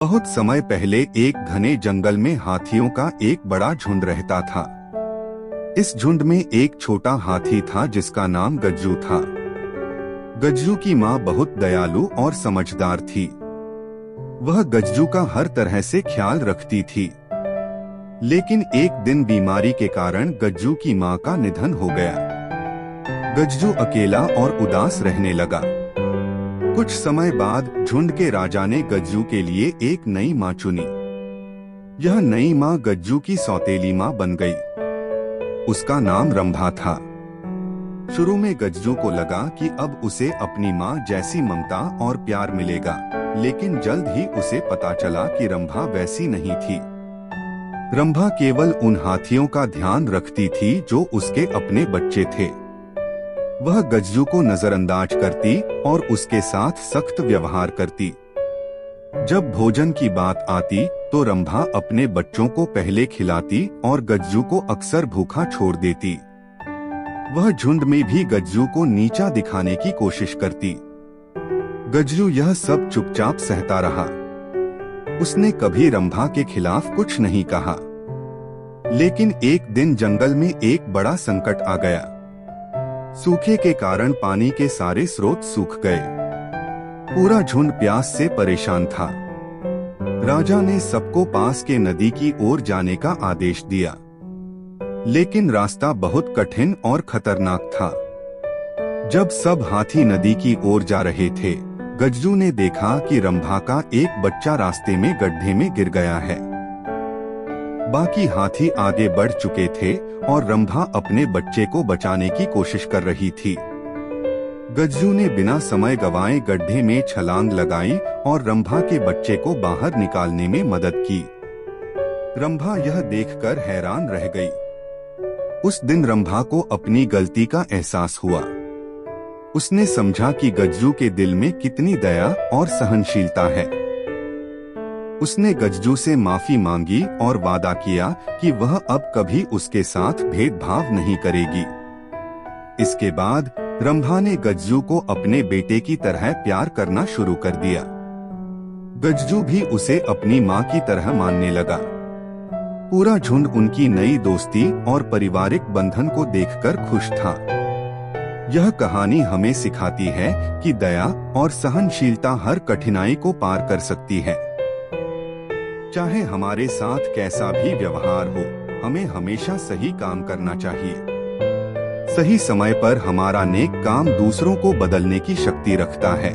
बहुत समय पहले एक घने जंगल में हाथियों का एक बड़ा झुंड रहता था। इस झुंड में एक छोटा हाथी था जिसका नाम गज्जू था। गज्जू की माँ बहुत दयालु और समझदार थी। वह गज्जू का हर तरह से ख्याल रखती थी। लेकिन एक दिन बीमारी के कारण गज्जू की माँ का निधन हो गया। गज्जू अकेला और उदास रहने लगा। कुछ समय बाद झुंड के राजा ने गज्जू के लिए एक नई माँ चुनी। यह नई माँ गज्जू की सौतेली माँ बन गई। उसका नाम रंभा था। शुरू में गज्जू को लगा कि अब उसे अपनी माँ जैसी ममता और प्यार मिलेगा, लेकिन जल्द ही उसे पता चला कि रंभा वैसी नहीं थी। रंभा केवल उन हाथियों का ध्यान रखती थी जो उसके अपने बच्चे थे। वह गज्जू को नजरअंदाज करती और उसके साथ सख्त व्यवहार करती। जब भोजन की बात आती तो रंभा अपने बच्चों को पहले खिलाती और गज्जू को अक्सर भूखा छोड़ देती। वह झुंड में भी गज्जू को नीचा दिखाने की कोशिश करती। गज्जू यह सब चुपचाप सहता रहा। उसने कभी रंभा के खिलाफ कुछ नहीं कहा। लेकिन एक दिन जंगल में एक बड़ा संकट आ गया। सूखे के कारण पानी के सारे स्रोत सूख गए। पूरा झुंड प्यास से परेशान था। राजा ने सबको पास के नदी की ओर जाने का आदेश दिया, लेकिन रास्ता बहुत कठिन और खतरनाक था। जब सब हाथी नदी की ओर जा रहे थे, गज्जू ने देखा कि रंभा का एक बच्चा रास्ते में गड्ढे में गिर गया है। बाकी हाथी आगे बढ़ चुके थे और रंभा अपने बच्चे को बचाने की कोशिश कर रही थी। गज्जू ने बिना समय गंवाए गड्ढे में छलांग लगाई और रंभा के बच्चे को बाहर निकालने में मदद की। रंभा यह देखकर हैरान रह गई। उस दिन रंभा को अपनी गलती का एहसास हुआ। उसने समझा कि गज्जू के दिल में कितनी दया और सहनशीलता है। उसने गज्जू से माफी मांगी और वादा किया कि वह अब कभी उसके साथ भेदभाव नहीं करेगी। इसके बाद रंभा ने गज्जू को अपने बेटे की तरह प्यार करना शुरू कर दिया। गज्जू भी उसे अपनी माँ की तरह मानने लगा। पूरा झुंड उनकी नई दोस्ती और पारिवारिक बंधन को देखकर खुश था। यह कहानी हमें सिखाती है कि दया और सहनशीलता हर कठिनाई को पार कर सकती है। चाहे हमारे साथ कैसा भी व्यवहार हो, हमें हमेशा सही काम करना चाहिए। सही समय पर हमारा नेक काम दूसरों को बदलने की शक्ति रखता है।